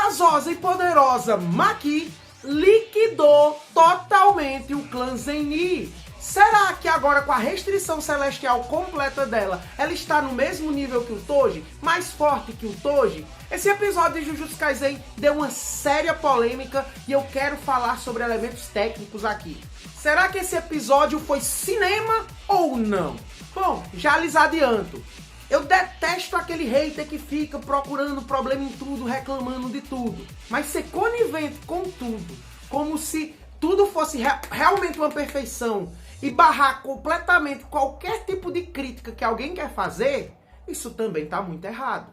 corajosa e poderosa Maki liquidou totalmente o clã Zenin. Será que agora, com a restrição celestial completa dela, ela está no mesmo nível que o Toji? Mais forte que o Toji? Esse episódio de Jujutsu Kaisen deu uma séria polêmica e eu quero falar sobre elementos técnicos aqui. Será que esse episódio foi cinema ou não? Bom, já lhes adianto. Eu detesto aquele hater que fica procurando problema em tudo, reclamando de tudo. Mas ser conivente com tudo, como se tudo fosse realmente uma perfeição, e barrar completamente qualquer tipo de crítica que alguém quer fazer, isso também tá muito errado.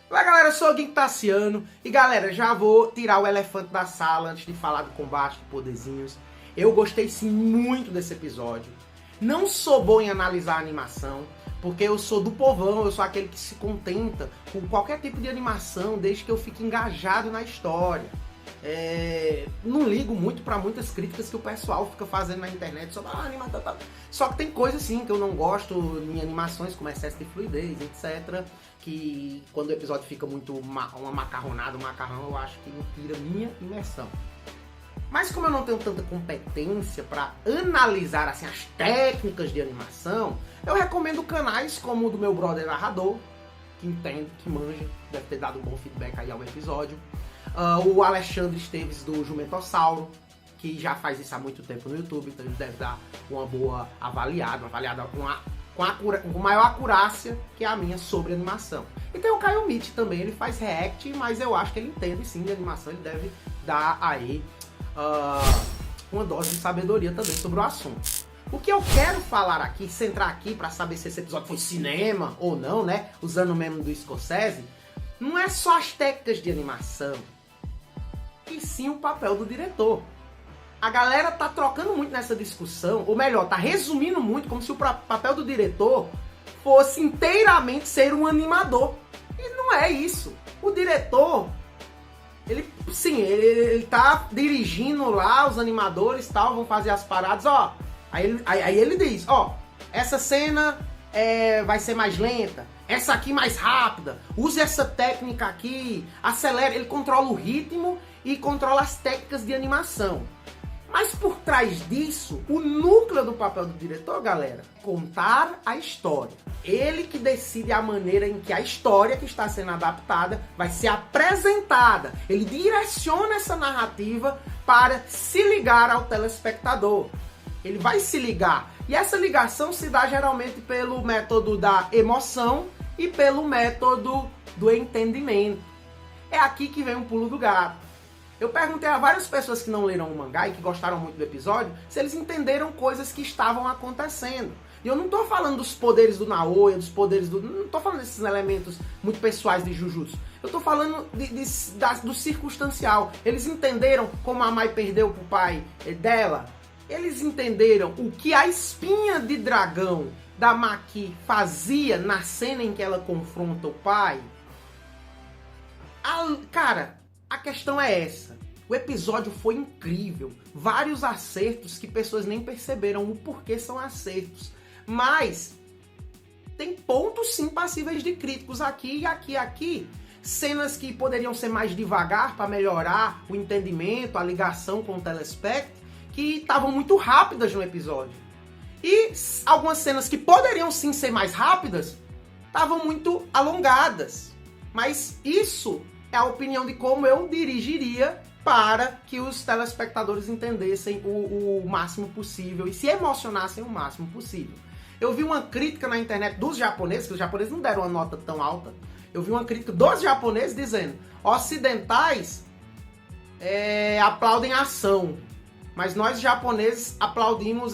Olá galera, eu sou o Gui Tassiano e galera, já vou tirar o elefante da sala antes de falar do combate de poderzinhos. Eu gostei sim muito desse episódio. Não sou bom em analisar a animação, porque eu sou do povão, eu sou aquele que se contenta com qualquer tipo de animação, desde que eu fique engajado na história. Não ligo muito para muitas críticas que o pessoal fica fazendo na internet sobre animação. Só que tem coisas assim que eu não gosto em animações, como excesso de fluidez, etc. Que quando o episódio fica muito uma macarronada, um macarrão, eu acho que não tira minha imersão. Mas como eu não tenho tanta competência para analisar assim, as técnicas de animação, eu recomendo canais como o do meu brother narrador, que entende, que manja, deve ter dado um bom feedback aí ao episódio. O Alexandre Esteves do Jumentossauro, que já faz isso há muito tempo no YouTube, então ele deve dar uma boa avaliada com maior acurácia que a minha sobre animação. E tem o Caio Mitch também, ele faz react, mas eu acho que ele entende sim de animação, ele deve dar aí uma dose de sabedoria também sobre o assunto. O que eu quero falar aqui, centrar aqui para saber se esse episódio foi cinema ou não, né? Usando o meme do Scorsese, não é só as técnicas de animação, e sim o papel do diretor. A galera tá trocando muito nessa discussão, ou melhor, tá resumindo muito como se o papel do diretor fosse inteiramente ser um animador. E não é isso. O diretor, ele tá dirigindo lá, os animadores tal, vão fazer as paradas, ó. Aí ele diz, ó, essa cena vai ser mais lenta, essa aqui mais rápida, use essa técnica aqui, acelera, ele controla o ritmo e controla as técnicas de animação. Mas por trás disso, o núcleo do papel do diretor, galera, contar a história. Ele que decide a maneira em que a história que está sendo adaptada vai ser apresentada. Ele direciona essa narrativa para se ligar ao telespectador. Ele vai se ligar. E essa ligação se dá geralmente pelo método da emoção e pelo método do entendimento. É aqui que vem um pulo do gato. Eu perguntei a várias pessoas que não leram o mangá e que gostaram muito do episódio se eles entenderam coisas que estavam acontecendo. E eu não tô falando dos poderes do Naoya, dos poderes do... Não tô falando desses elementos muito pessoais de Jujutsu. Eu tô falando do circunstancial. Eles entenderam como a Mai perdeu pro pai dela? Eles entenderam o que a espinha de dragão da Maki fazia na cena em que ela confronta o pai? Cara, a questão é essa. O episódio foi incrível. Vários acertos que pessoas nem perceberam o porquê são acertos. Mas tem pontos sim passíveis de críticos aqui e aqui. Cenas que poderiam ser mais devagar para melhorar o entendimento, a ligação com o telespectador, que estavam muito rápidas no episódio. E algumas cenas que poderiam sim ser mais rápidas, estavam muito alongadas. Mas isso é a opinião de como eu dirigiria para que os telespectadores entendessem o máximo possível e se emocionassem o máximo possível. Eu vi uma crítica na internet dos japoneses, que os japoneses não deram uma nota tão alta. Eu vi uma crítica dos japoneses dizendo: ocidentais aplaudem a ação, mas nós japoneses aplaudimos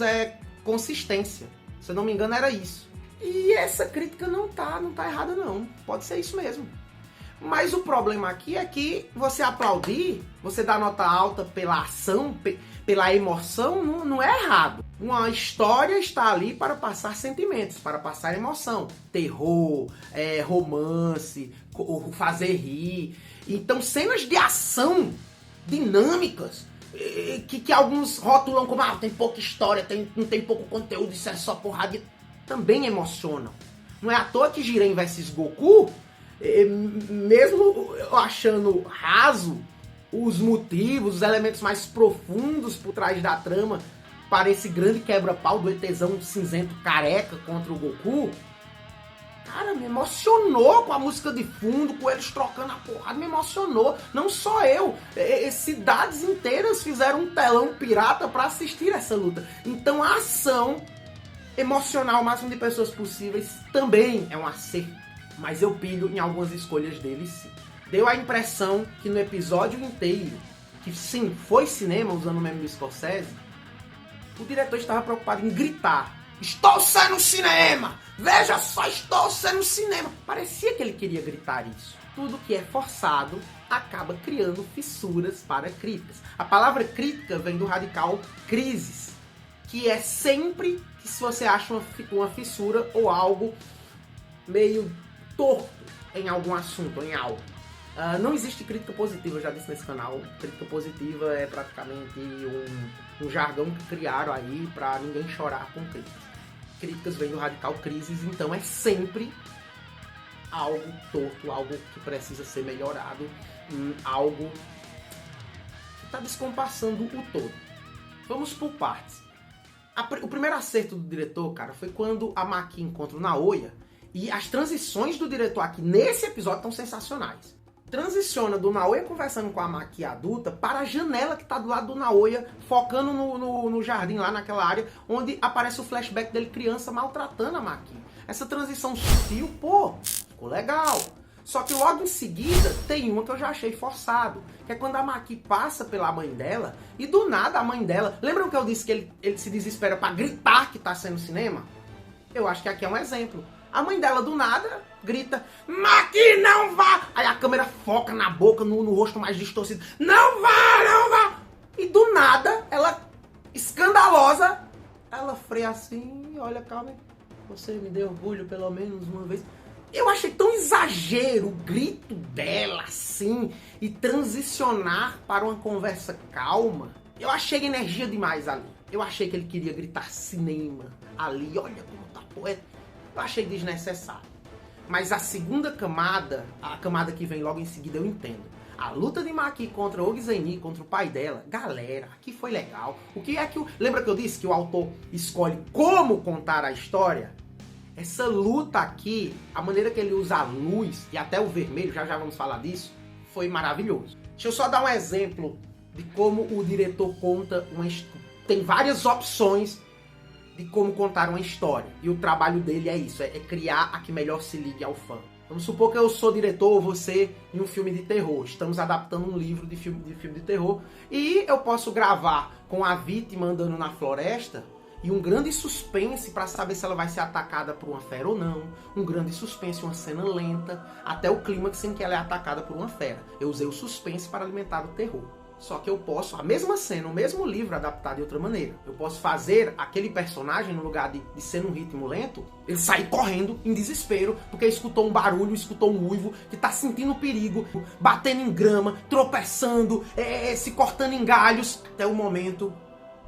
consistência. Se eu não me engano era isso. E essa crítica não tá errada não. Pode ser isso mesmo. Mas o problema aqui é que você aplaudir, você dar nota alta pela ação, pela emoção, não é errado. Uma história está ali para passar sentimentos, para passar emoção. Terror, romance, fazer rir. Então cenas de ação dinâmicas, que alguns rotulam como, tem pouca história, não tem pouco conteúdo, isso é só porrada, também emocionam. Não é à toa que Jiren vs Goku, mesmo eu achando raso os motivos, os elementos mais profundos por trás da trama para esse grande quebra-pau do ETzão cinzento careca contra o Goku, cara, me emocionou com a música de fundo, com eles trocando a porrada, me emocionou. Não só eu, cidades inteiras fizeram um telão pirata para assistir essa luta. Então a ação emocionar o máximo de pessoas possíveis também é um acerto. Mas eu pilho em algumas escolhas dele, sim. Deu a impressão que no episódio inteiro, que sim, foi cinema, usando o meme do Scorsese, o diretor estava preocupado em gritar: estou sendo cinema! Veja só, estou sendo cinema! Parecia que ele queria gritar isso. Tudo que é forçado acaba criando fissuras para críticas. A palavra crítica vem do radical crises, que é sempre que se você acha uma fissura ou algo meio torto em algum assunto, em algo. Não existe crítica positiva, eu já disse nesse canal. Crítica positiva é praticamente um jargão que criaram aí pra ninguém chorar com críticas. Críticas vêm do radical crises, então é sempre algo torto, algo que precisa ser melhorado, algo que tá descompassando o todo. Vamos por partes. O primeiro acerto do diretor, cara, foi quando a Maki encontra o Naoya, e as transições do diretor aqui nesse episódio estão sensacionais. Transiciona do Naoya conversando com a Maki adulta para a janela que tá do lado do Naoya, focando no jardim lá naquela área, onde aparece o flashback dele criança maltratando a Maki. Essa transição sutil, ficou legal. Só que logo em seguida tem uma que eu já achei forçado, que é quando a Maki passa pela mãe dela e do nada a mãe dela... Lembram que eu disse que ele se desespera para gritar que tá sendo cinema? Eu acho que aqui é um exemplo. A mãe dela do nada grita: Maki, não vá! Aí a câmera foca na boca, no rosto mais distorcido: não vá, não vá! E do nada, ela, escandalosa, ela freia assim: olha, calma, você me deu orgulho pelo menos uma vez. Eu achei tão exagero o grito dela assim e transicionar para uma conversa calma. Eu achei energia demais ali. Eu achei que ele queria gritar cinema ali, olha como tá poeta. Eu achei desnecessário. Mas a segunda camada, a camada que vem logo em seguida, eu entendo. A luta de Maki contra Ogizeni, contra o pai dela, galera, aqui foi legal. O que é que lembra que eu disse que o autor escolhe como contar a história? Essa luta aqui, a maneira que ele usa a luz e até o vermelho, já vamos falar disso, foi maravilhoso. Deixa eu só dar um exemplo de como o diretor conta uma história. Tem várias opções de como contar uma história. E o trabalho dele é isso, é criar a que melhor se ligue ao fã. Vamos supor que eu sou diretor ou você em um filme de terror. Estamos adaptando um livro de filme de terror. E eu posso gravar com a vítima andando na floresta e um grande suspense para saber se ela vai ser atacada por uma fera ou não. Um grande suspense, uma cena lenta, até o clímax em que ela é atacada por uma fera. Eu usei o suspense para alimentar o terror. Só que eu posso, a mesma cena, o mesmo livro adaptado de outra maneira. Eu posso fazer aquele personagem, no lugar de ser num ritmo lento, ele sair correndo em desespero, porque escutou um barulho, escutou um uivo, que tá sentindo perigo, batendo em grama, tropeçando, se cortando em galhos, até o momento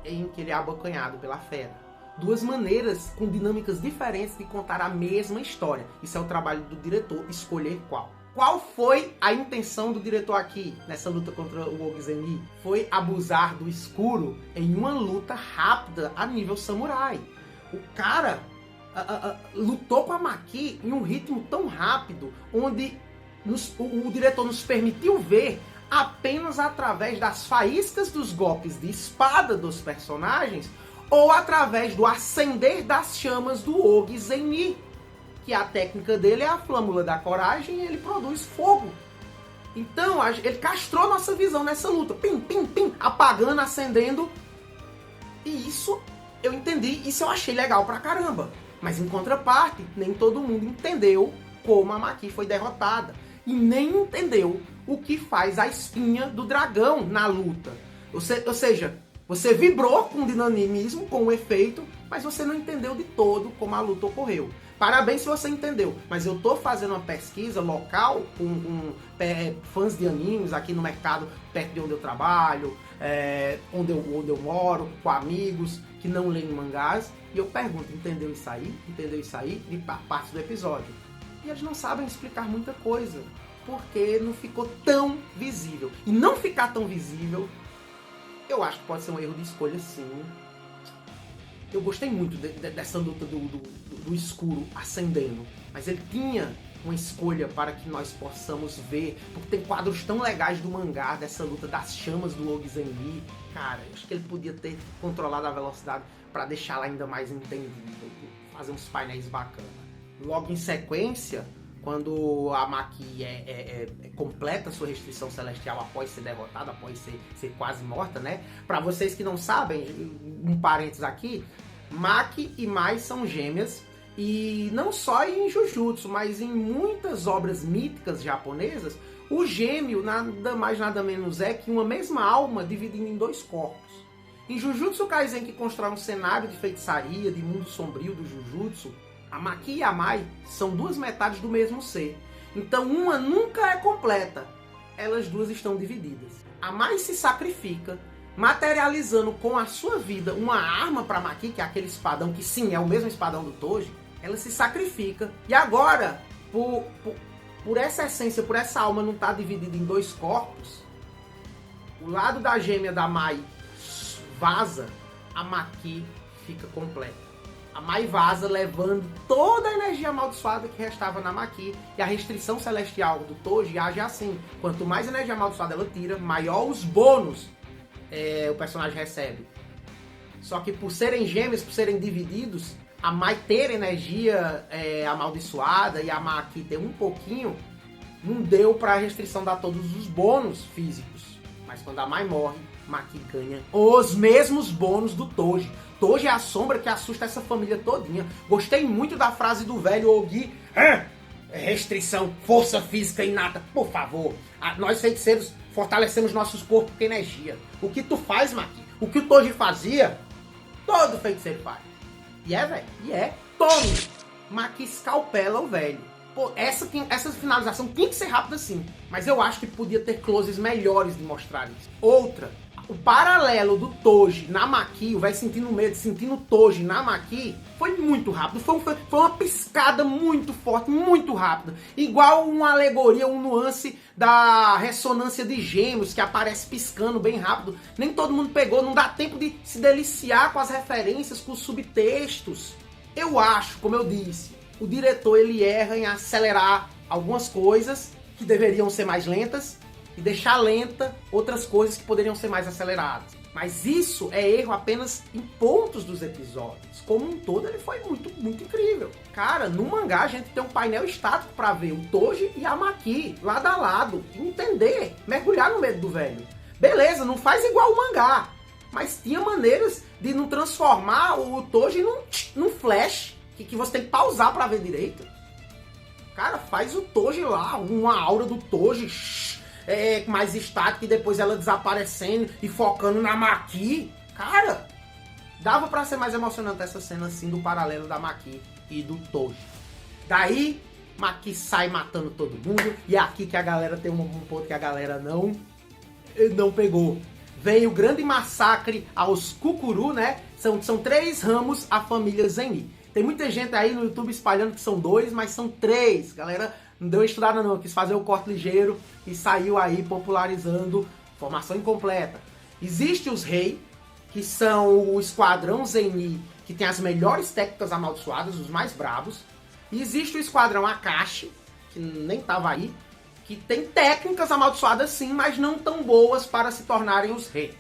em que ele é abocanhado pela fera. Duas maneiras com dinâmicas diferentes de contar a mesma história. Isso é o trabalho do diretor, escolher qual. Qual foi a intenção do diretor aqui, nessa luta contra o Ogizeni? Foi abusar do escuro em uma luta rápida a nível samurai. O cara lutou com a Maki em um ritmo tão rápido, onde o diretor nos permitiu ver apenas através das faíscas dos golpes de espada dos personagens ou através do acender das chamas do Ogizeni. Que a técnica dele é a flâmula da coragem e ele produz fogo. Então, ele castrou nossa visão nessa luta. Pim, pim, pim, apagando, acendendo. E isso eu entendi, isso eu achei legal pra caramba. Mas em contraparte, nem todo mundo entendeu como a Maki foi derrotada. E nem entendeu o que faz a espinha do dragão na luta. Ou seja, você vibrou com o dinamismo, com o efeito, mas você não entendeu de todo como a luta ocorreu. Parabéns se você entendeu, mas eu tô fazendo uma pesquisa local com fãs de animes aqui no mercado, perto de onde eu trabalho, onde eu moro, com amigos que não leem mangás, e eu pergunto, entendeu isso aí? Entendeu isso aí? De parte do episódio. E eles não sabem explicar muita coisa, porque não ficou tão visível. E não ficar tão visível, eu acho que pode ser um erro de escolha, sim. Eu gostei muito dessa luta do escuro ascendendo, mas ele tinha uma escolha para que nós possamos ver, porque tem quadros tão legais do mangá, dessa luta das chamas do Ogzenli. Cara, acho que ele podia ter controlado a velocidade para deixá-la ainda mais entendível, fazer uns painéis bacanas. Logo em sequência, quando a Maki completa sua restrição celestial após ser derrotada, após ser quase morta, né? Para vocês que não sabem, um parênteses aqui, Maki e Mai são gêmeas, e não só em Jujutsu, mas em muitas obras míticas japonesas, o gêmeo nada mais nada menos é que uma mesma alma dividida em dois corpos. Em Jujutsu Kaisen, que constrói um cenário de feitiçaria, de mundo sombrio do Jujutsu, a Maki e a Mai são duas metades do mesmo ser. Então uma nunca é completa. Elas duas estão divididas. A Mai se sacrifica, materializando com a sua vida uma arma para Maki, que é aquele espadão que sim, é o mesmo espadão do Toji. Ela se sacrifica. E agora, por essa essência, por essa alma não estar dividida em dois corpos, o lado da gêmea da Mai vaza, a Maki fica completa. A Mai vaza, levando toda a energia amaldiçoada que restava na Maki. E a restrição celestial do Toji age assim. Quanto mais energia amaldiçoada ela tira, maior os bônus o personagem recebe. Só que por serem gêmeos, por serem divididos, a Mai ter energia amaldiçoada e a Maki ter um pouquinho, não deu para a restrição dar todos os bônus físicos. Mas quando a Mai morre, Maki ganha os mesmos bônus do Toji. Toji é a sombra que assusta essa família todinha. Gostei muito da frase do velho Ogi. Restrição, força física inata. Por favor, nós feiticeiros fortalecemos nossos corpos com energia. O que tu faz, Maki? O que o Toji fazia, todo feiticeiro faz. E velho. E tome. Maki escalpela o velho. Pô, essa finalização tinha que ser rápida sim. Mas eu acho que podia ter closes melhores de mostrar isso. Outra. O paralelo do Toji na Maki, o velho sentindo medo, sentindo o Toji na Maki, foi muito rápido. Foi uma piscada muito forte, muito rápida. Igual uma alegoria, um nuance da ressonância de gêmeos, que aparece piscando bem rápido. Nem todo mundo pegou, não dá tempo de se deliciar com as referências, com os subtextos. Eu acho, como eu disse, o diretor ele erra em acelerar algumas coisas que deveriam ser mais lentas, e deixar lenta outras coisas que poderiam ser mais aceleradas. Mas isso é erro apenas em pontos dos episódios. Como um todo, ele foi muito, muito incrível. Cara, no mangá a gente tem um painel estático para ver o Toji e a Maki, lado a lado, entender, mergulhar no medo do velho. Beleza, não faz igual o mangá, mas tinha maneiras de não transformar o Toji num flash, que você tem que pausar para ver direito. Cara, faz o Toji lá, uma aura do Toji mais estática e depois ela desaparecendo e focando na Maki. Cara, dava pra ser mais emocionante essa cena assim do paralelo da Maki e do Toji. Daí, Maki sai matando todo mundo e é aqui que a galera tem um ponto que a galera não pegou. Vem o grande massacre aos Kukuru, né? São 3 ramos a família Zenni. Tem muita gente aí no YouTube espalhando que são 2, mas são 3. Galera, não deu estudada não, quis fazer o corte ligeiro e saiu aí popularizando formação incompleta. Existe os Rei, que são o esquadrão Zenni, que tem as melhores técnicas amaldiçoadas, os mais bravos. E existe o esquadrão Akashi, que nem tava aí, que tem técnicas amaldiçoadas sim, mas não tão boas para se tornarem os Rei.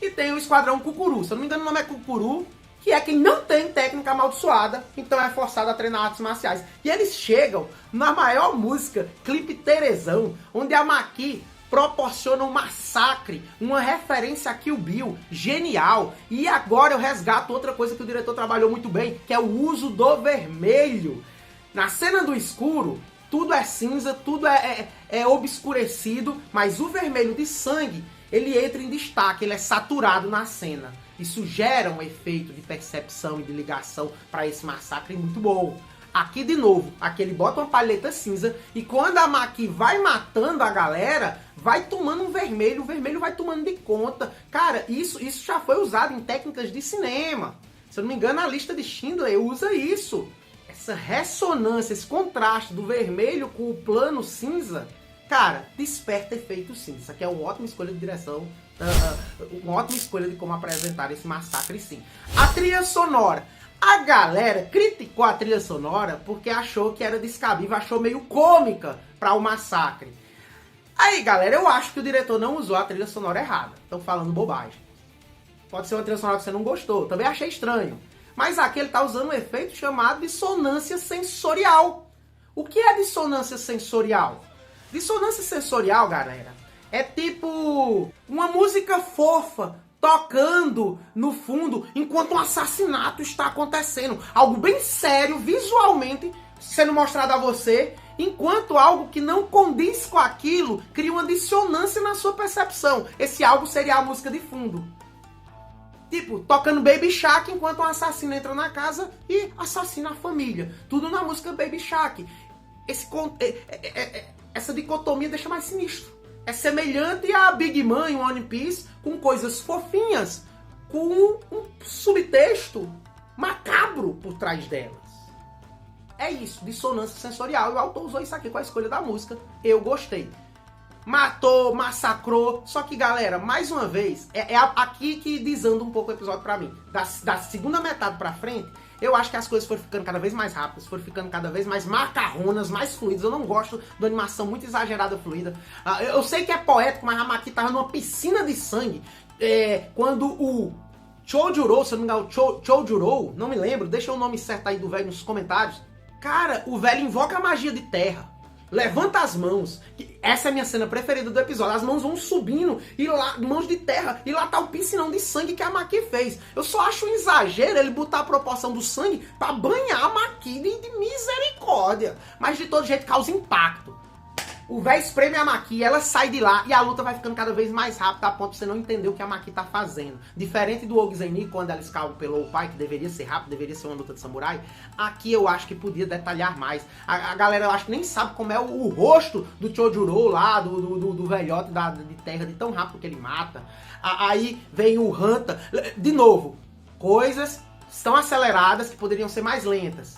E tem o esquadrão Kukuru, se eu não me engano o nome é Kukuru, que é quem não tem técnica amaldiçoada, então é forçado a treinar artes marciais. E eles chegam na maior música, Clipe Terezão, onde a Maki proporciona um massacre, uma referência a Kill Bill, genial. E agora eu resgato outra coisa que o diretor trabalhou muito bem, que é o uso do vermelho. Na cena do escuro, tudo é cinza, tudo é obscurecido, mas o vermelho de sangue, ele entra em destaque, ele é saturado na cena. Isso gera um efeito de percepção e de ligação para esse massacre muito bom. Aqui de novo, aqui ele bota uma palheta cinza e quando a Maki vai matando a galera, vai tomando um vermelho, o vermelho vai tomando de conta. Cara, isso já foi usado em técnicas de cinema. Se eu não me engano, a lista de Schindler usa isso. Essa ressonância, esse contraste do vermelho com o plano cinza, cara, desperta efeito cinza. Isso aqui é uma ótima escolha de direção, uma ótima escolha de como apresentar esse massacre, sim. A trilha sonora. A galera criticou a trilha sonora porque achou que era descabível, achou meio cômica para o massacre. Aí, galera, eu acho que o diretor não usou a trilha sonora errada. Estão falando bobagem. Pode ser uma trilha sonora que você não gostou. Também achei estranho. Mas aqui ele está usando um efeito chamado dissonância sensorial. O que é dissonância sensorial? Dissonância sensorial, galera, é tipo uma música fofa tocando no fundo enquanto um assassinato está acontecendo. Algo bem sério, visualmente, sendo mostrado a você, enquanto algo que não condiz com aquilo cria uma dissonância na sua percepção. Esse algo seria a música de fundo. Tipo, tocando Baby Shark enquanto um assassino entra na casa e assassina a família. Tudo na música Baby Shark. Essa dicotomia deixa mais sinistro. É semelhante a Big Man em One Piece, com coisas fofinhas, com um subtexto macabro por trás delas. É isso, dissonância sensorial. E o autor usou isso aqui com a escolha da música. Eu gostei. Matou, massacrou. Só que, galera, mais uma vez, é aqui que desanda um pouco o episódio pra mim. Da segunda metade pra frente, eu acho que as coisas foram ficando cada vez mais rápidas, foram ficando cada vez mais macarronas, mais fluidas. Eu não gosto de animação muito exagerada, fluida. Eu sei que é poético, mas a Maki tava numa piscina de sangue. Quando o Chojuro, se eu não me engano, Chojuro, não me lembro, deixa o nome certo aí do velho nos comentários. Cara, o velho invoca a magia de terra. Levanta as mãos. Essa é a minha cena preferida do episódio. As mãos vão subindo, e lá, mãos de terra, e lá tá o piscinão de sangue que a Maki fez. Eu só acho um exagero ele botar a proporção do sangue pra banhar a Maki de misericórdia. Mas de todo jeito causa impacto. O velho espreme a Maki, ela sai de lá e a luta vai ficando cada vez mais rápida a ponto de você não entender o que a Maki tá fazendo. Diferente do Oguzeni, quando ela escalpelou o pai, que deveria ser rápido, deveria ser uma luta de samurai, aqui eu acho que podia detalhar mais. A galera, eu acho que nem sabe como é o rosto do Chojuro lá, do velhote de terra, de tão rápido que ele mata. Aí vem o Hanta. De novo, coisas estão aceleradas que poderiam ser mais lentas.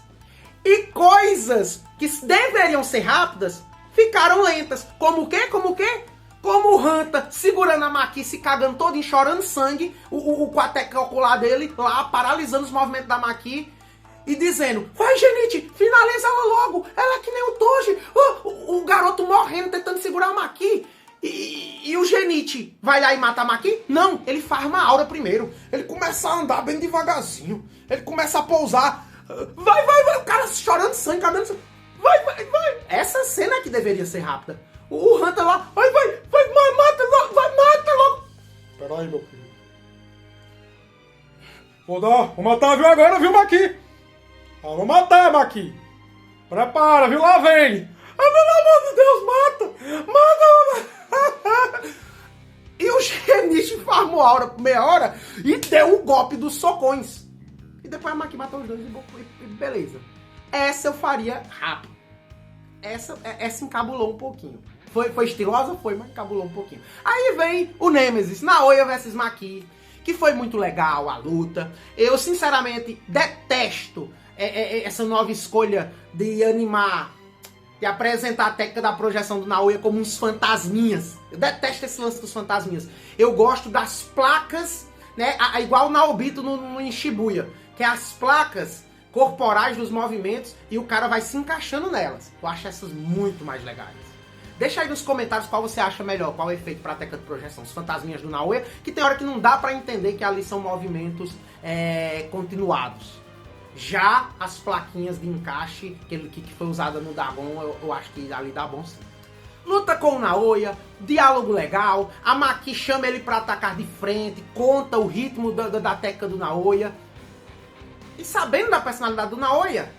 E coisas que deveriam ser rápidas ficaram lentas. Como o quê? Como o quê? Como o Hanta segurando a Maki, se cagando todo, chorando sangue, o quateca ocular dele lá, paralisando os movimentos da Maki e dizendo: vai, Genichi, finaliza ela logo, ela é que nem o Toji. O garoto morrendo, tentando segurar a Maki. E o Genichi vai lá e mata a Maki? Não, ele faz uma aura primeiro. Ele começa a andar bem devagarzinho. Ele começa a pousar. Vai, o cara chorando sangue, cabendo sangue. Vai. Essa cena que deveria ser rápida. O Hunter lá, vai, mata logo. Peraí, meu filho. Vou matar, viu, agora, viu, Maki? Vou matar, Maki. Prepara, viu, lá vem. Pelo amor de Deus, mata. E o Genichi farmou a aura por meia hora e deu o golpe dos socões. E depois a Maki matou os dois e beleza. Essa eu faria rápido. Essa encabulou um pouquinho. Foi estilosa? Foi, mas encabulou um pouquinho. Aí vem o Nemesis, Naoya vs Maki, que foi muito legal a luta. Eu, sinceramente, detesto essa nova escolha de animar, de apresentar a técnica da projeção do Naoya como uns fantasminhas. Eu detesto esse lance dos fantasminhas. Eu gosto das placas, né, igual o Naobito no Shibuya, que é as placas corporais dos movimentos e o cara vai se encaixando nelas. Eu acho essas muito mais legais. Deixa aí nos comentários qual você acha melhor, qual é o efeito para a técnica de projeção. Os fantasminhas do Naoya, que tem hora que não dá para entender que ali são movimentos continuados. Já as plaquinhas de encaixe, que foi usada no Dagon, eu acho que ali dá bom sim. Luta com o Naoya, diálogo legal, a Maki chama ele para atacar de frente, conta o ritmo da técnica do Naoya. E sabendo da personalidade do Naoya,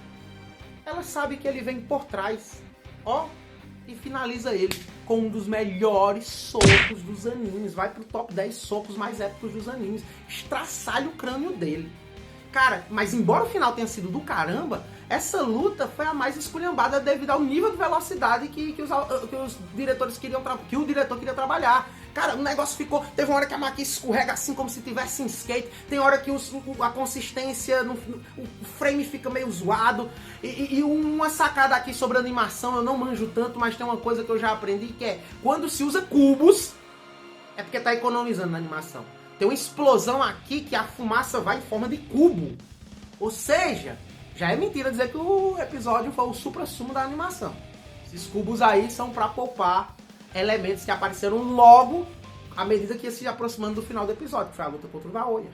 ela sabe que ele vem por trás, e finaliza ele com um dos melhores socos dos animes. Vai pro top 10 socos mais épicos dos animes. Estraçalha o crânio dele. Cara, mas embora o final tenha sido do caramba, essa luta foi a mais esculhambada devido ao nível de velocidade que os diretores queriam que o diretor queria trabalhar. Cara, o negócio ficou... Teve uma hora que a Maki escorrega assim como se tivesse em skate. Tem hora que a consistência, o frame fica meio zoado. E uma sacada aqui sobre animação, eu não manjo tanto, mas tem uma coisa que eu já aprendi, que é... Quando se usa cubos, é porque tá economizando na animação. Tem uma explosão aqui que a fumaça vai em forma de cubo. Ou seja, já é mentira dizer que o episódio foi o supra-sumo da animação. Esses cubos aí são pra poupar elementos que apareceram logo à medida que ia se aproximando do final do episódio, que foi a luta contra o Naoya.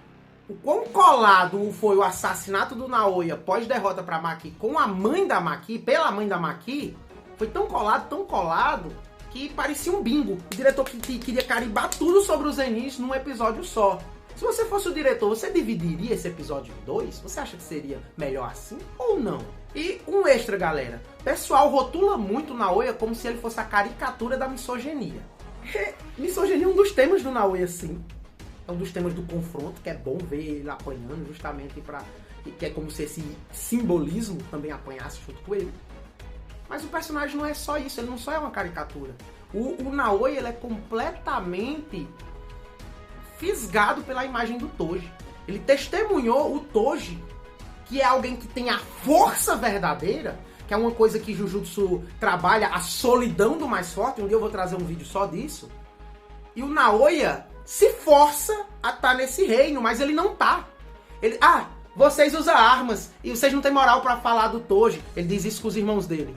O quão colado foi o assassinato do Naoya pós-derrota pra Maki com a mãe da Maki, pela mãe da Maki, foi tão colado, que parecia um bingo. O diretor que queria carimbar tudo sobre os Zeniths num episódio só. Se você fosse o diretor, você dividiria esse episódio em 2? Você acha que seria melhor assim ou não? E um extra, galera. O pessoal rotula muito o Naoya como se ele fosse a caricatura da misoginia. Misoginia é um dos temas do Naoya, sim. É um dos temas do confronto, que é bom ver ele apanhando justamente para... que é como se esse simbolismo também apanhasse junto com ele. Mas o personagem não é só isso, ele não só é uma caricatura. O Naoya, ele é completamente fisgado pela imagem do Toji. Ele testemunhou o Toji, que é alguém que tem a força verdadeira, que é uma coisa que Jujutsu trabalha, a solidão do mais forte. Um dia eu vou trazer um vídeo só disso. E o Naoya se força a estar nesse reino, mas ele não tá. Ele, vocês usam armas e vocês não têm moral pra falar do Toji. Ele diz isso com os irmãos dele.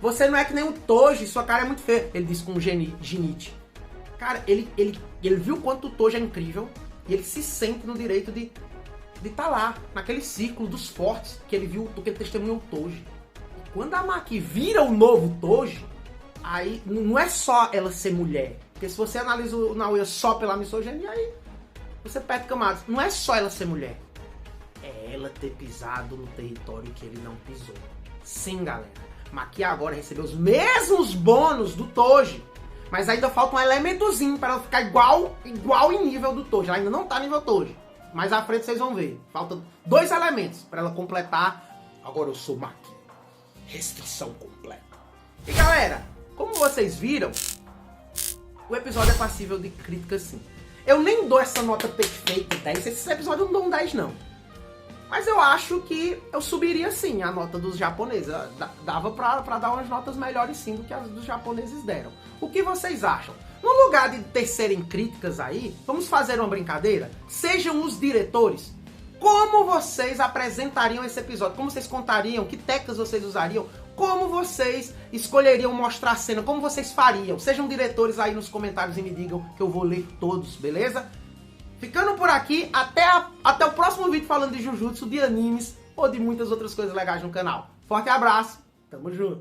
Você não é que nem o Toji, sua cara é muito feia. Ele diz com o Genichi. Cara, ele viu quanto o Toji é incrível e ele se sente no direito de estar lá, naquele círculo dos fortes que ele viu, do que ele testemunhou o Toji. E quando a Maki vira o novo Toji, aí não é só ela ser mulher. Porque se você analisa o Naoya só pela misoginia, aí você perde camadas. Não é só ela ser mulher. É ela ter pisado no território que ele não pisou. Sim, galera. Maki agora recebeu os mesmos bônus do Toji. Mas ainda falta um elementozinho para ela ficar igual em nível do Toji. Ela ainda não tá nível Toji. Mais à frente vocês vão ver. Faltam 2 elementos para ela completar. Agora eu sou Maki. Restrição completa. E galera, como vocês viram, o episódio é passível de crítica sim. Eu nem dou essa nota perfeita 10. Esse episódio eu não dou um 10 não. Mas eu acho que eu subiria sim a nota dos japoneses. Dava pra dar umas notas melhores sim do que as dos japoneses deram. O que vocês acham? No lugar de tecerem críticas aí, vamos fazer uma brincadeira? Sejam os diretores. Como vocês apresentariam esse episódio? Como vocês contariam? Que técnicas vocês usariam? Como vocês escolheriam mostrar a cena? Como vocês fariam? Sejam diretores aí nos comentários e me digam que eu vou ler todos, beleza? Ficando por aqui, até o próximo vídeo falando de Jujutsu, de animes ou de muitas outras coisas legais no canal. Forte abraço, tamo junto!